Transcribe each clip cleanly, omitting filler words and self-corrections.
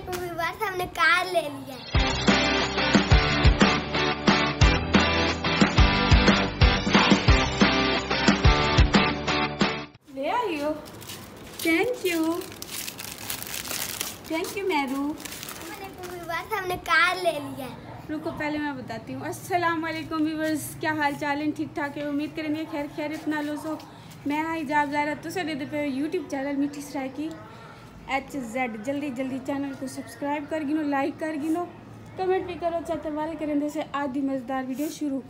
वालेकुम व्यूअर्स, हमने कार ले लिया। ले आई हो? Thank you Meru. वालेकुम व्यूअर्स, हमने कार ले लिया। रुको पहले मैं बताती हूँ। अस्सलाम वालेकुम व्यूअर्स, क्या हाल चाल है? ठीक ठाक है, उम्मीद करेंगे खैर खैरियत ना लो सो। मैं हिजाब ज़ारा तुसे दे पे यूट्यूब चैनल मिठी सराइकी HZ जल्दी चैनल को सब्सक्राइब कर गिनो, लाइक कर गिनो, कमेंट भी करो, चाहते वाले करें से आधी मज़ेदार वीडियो शुरू।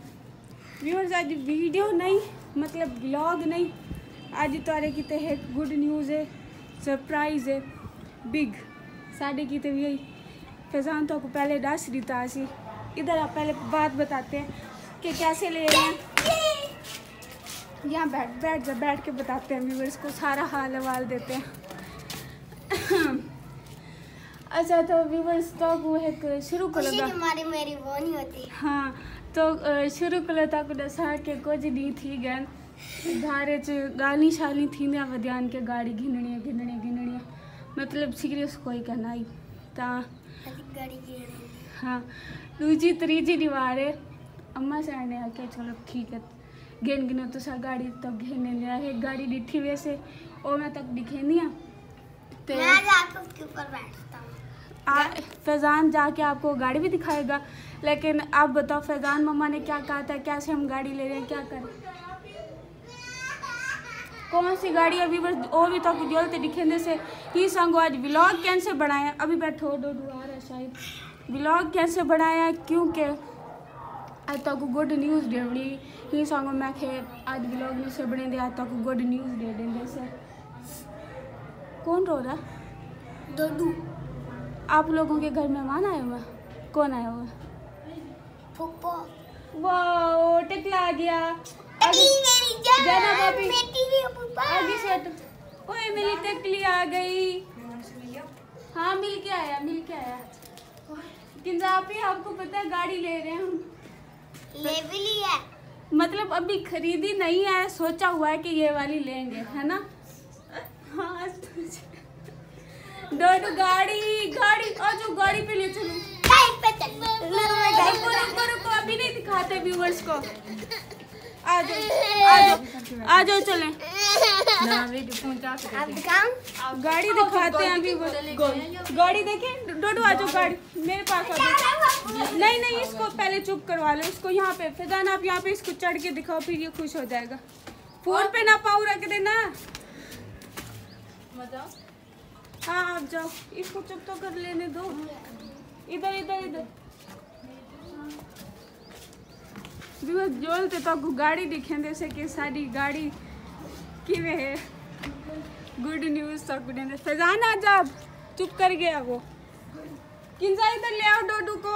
व्यूअर्स आज वीडियो नहीं मतलब ब्लॉग नहीं, आज तारे की तो एक गुड न्यूज़ है, सरप्राइज़ है बिग साढ़े की तो यही फैजान तो आपको पहले दस देता सी। इधर आप पहले बात बताते हैं कि कैसे ले रहे हैं। यहाँ बैठ के बताते हैं व्यूअर्स को, सारा हाल हवाल देते हैं। अच्छा तो व्यूअर्स तो वो एक शुरू कर लगा मेरी वो नहीं होती। हाँ तो शुरू कर तक दसा के कुछ नहीं थी गन धारे च गाली शाली थी वध्यान के गाड़ी घिनणी मतलब सीरियस कोई कहना ही ता हाँ दूजी तीजी दीवार है। अम्मा सर ने आके चलो ठीक है गिन तो सा गाड़ी तक घेने लिया है। गाड़ी डिठी वैसे और मैं तक दिखे नहीं तो मैं जाके उसके ऊपर बैठता हूँ। फैजान जाके आपको गाड़ी भी दिखाएगा, लेकिन आप बताओ फैजान मम्मा ने क्या कहा था, कैसे हम गाड़ी ले रहे हैं, क्या करें, कौन सी गाड़ी अभी बस वो भी तो जलते दिखेंगे से ही संगो। आज व्लॉग कैसे बढ़ाया, अभी बैठो डोडू आ रहा शायद। व्लॉग कैसे बढ़ाया क्योंकि आज तक गुड न्यूज़ देवड़ी ही संगो मैं खे आज व्लॉग में से बने दे, आज तक गुड न्यूज़ दे देंगे से। कौन रो रहा? डोडू। आप लोगों के घर मेहमान आए हुए? कौन आया हुआ? फुप्पो। वाह टिकला आ गया। जाना पापी आगे से ओए मेरी टिकली आ गई। हाँ मिल के आया किंजा आप ही आपको पता है गाड़ी ले रहे हैं हम। ले भी लिया मतलब अभी खरीदी नहीं है, सोचा हुआ है कि ये वाली लेंगे है ना। हाँ डोडू गाड़ी आज गाड़ी पे ले चलो। रुको अभी नहीं दिखाते व्यूअर्स को। आ जाओ चलें। गाड़ी दिखाते हैं अभी। गाड़ी देखें डोडू आ जाओ, गाड़ी मेरे पास आ जाओ। नहीं इसको पहले चुप करवा लो इसको। यहाँ पे फैजान आप यहाँ पे इसको चढ़ के दिखाओ, फिर ये खुश हो जाएगा। फोन पे ना पाऊ रख देना। हाँ आप जाओ, इसको चुप तो कर लेने दो। इधर जोलते तो आपको गाड़ी दिखें जैसे कि सारी गाड़ी कि वे है गुड न्यूज़ तक देने। फैजान आ जा, चुप कर गया वो। किंजा इधर ले आओ डोडू को।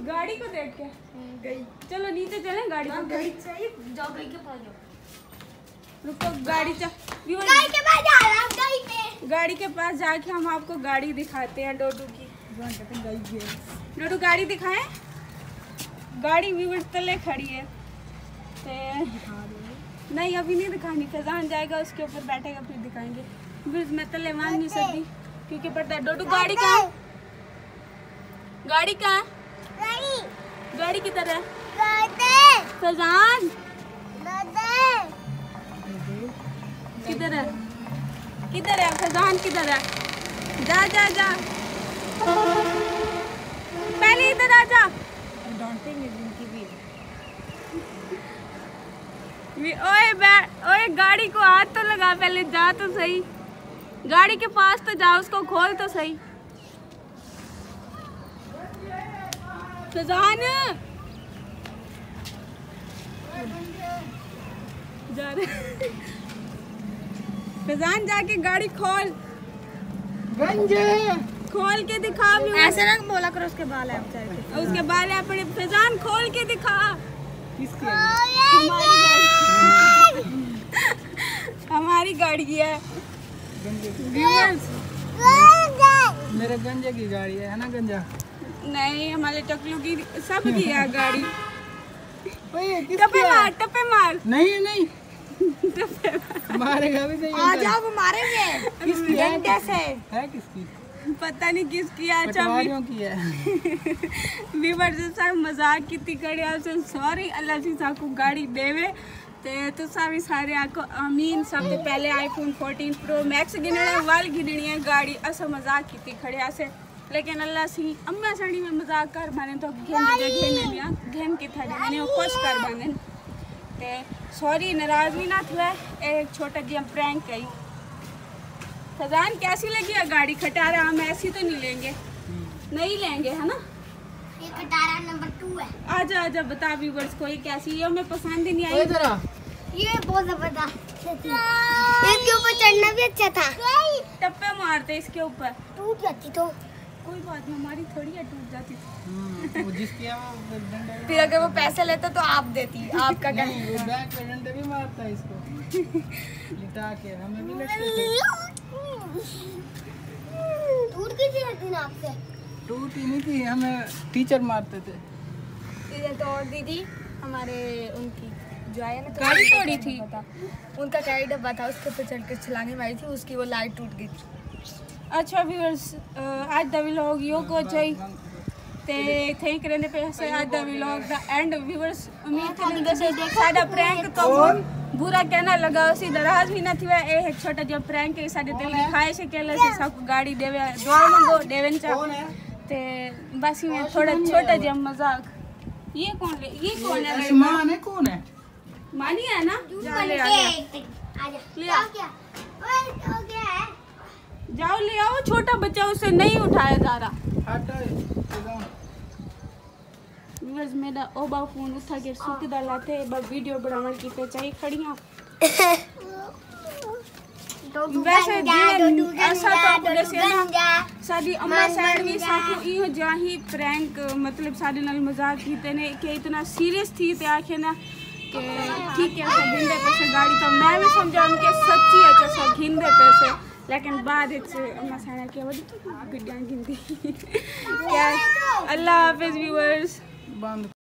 गाड़ी को देख के गई। चलो नीचे चलें, गाड़ी को गई चाहिए जाओ, गई के पास जाओ। रुको गाड़ी के पास जाके हम आपको गाड़ी दिखाते हैं डोडू की। डोडू गाड़ी दिखाएं। गाड़ी व्यूअर्स तले खड़ी है नहीं अभी नहीं दिखानी, फैजान जाएगा उसके ऊपर बैठेगा फिर दिखाएंगे। व्यूअर्स मैं तले मान नहीं सकती क्योंकि पता है। डोडू गाड़ी कहाँ गाड़ी की तरह फैजान किधर है फैजान किधर है? जा पहले इधर आ जा। ओए गाड़ी को हाथ तो लगा, पहले जा तो सही, गाड़ी के पास तो जा, उसको खोल तो सही। फैजान जा रहे फैजान जाके गाड़ी खोल के दिखा। ऐसे ना बोला करो, उसके बाल है उसके बाल है अपने। फैजान खोल के दिखा। हमारी गाड़ी है। मेरे गंजे की गाड़ी है ना गंजा? नहीं हमारे टकलू की सब की है गाड़ी। ओए टप्पे मार नहीं मारेगा भी नहीं। आ जाओ वो मारेंगे। किसकी डंडे से। है किसकी? पता नहीं किसकी है। अच्छा पटवारियों की है। वीवर साहब मजाक की खड़े आपसे सॉरी अल्लाह जी साहब को गाड़ी देवे ते तुसा भी सारे आको आमीन। सब तो पहले आईफोन 14 प्रो मैक्स गिनने वाल गिननी है गाड़ी असा मजाक की खड़े से लेकिन अल्लाह सी अम्मा सड़ी में मजाक कर माने तो घेन के था मैंने खुश कर माने ते सॉरी नाराज भी ना हुआ। एक छोटा जी हम प्रैंक कही। फजान कैसी लगी है गाड़ी खटारा? हम ऐसी तो नहीं लेंगे, नहीं लेंगे है ना। ये खटारा नंबर 2 है। आजा आजा बता व्यूअर्स को ये कैसी है? हमें पसंद ही नहीं आई। ये बहुत जबरदस्त थी। इसके ऊपर चढ़ना भी अच्छा था। टप्पे मारते इसके ऊपर टूट जाती तो कोई बात नहीं, हमारी थोड़ी है टूट जाती थी। वो जिसकी है वो डंडे फिर अगर वो पैसे लेते तो आप देती। आपका क्या? नहीं, वो बैक पे डंडे भी मारता है इसको लिटा के। हमें भी लगते थे। टूट गई थी एक दिन आपसे। टूटी नहीं थी, हमें टीचर मारते थे। इधर तो और दीदी हमारे उनकी जो आया ना गाड़ी तोड़ी थी। उनका कैरी डब्बा था, उसके ऊपर चढ़ के छलांगे मारी थी, उसकी वो लाइट टूट गई थी। अच्छा व्यूअर्स आज द व्लॉग यो को चाहिए ते थैंक करने पे से आज the vlog the end viewers उम्मीद करने से साडा प्रैंक तो बुरा कहना लगा उसी दराज भी ना थी। ए एक छोटा जो प्रैंक है साडे दिल की ख्वाहिश है केला से सब गाड़ी देवे दुआ मंगो देवन चा ते बस में थोड़ा छोटा जो मजाक। ये कौन है? आसमान है कौन है? मानी है ना? जा ले आ ले आ जाओ ले आओ। छोटा बच्चा उसे नहीं उठाया जा रहा। व्यूअर्स मेरा ओबा फोन उठा के सुख डालाते बस वीडियो बनाने की पे चाहिए खड़ियां। वैसे ऐसा तो जैसे ना साडी अम्मा साइड भी साथो इहो जाही प्रैंक मतलब साडे नाल मजाक कीते ने कि इतना सीरियस थी ते आखे ना कि ठीक है घिंदे पैसे गाड़ी तो मैं भी समझा उनके सच्ची है जैसा घिंदे पैसे लेकिन बाद अम्मा साइड के वडी तो गड्डियां घिंदी क्या। अल्लाह हाफिज व्यूअर्स। बंद।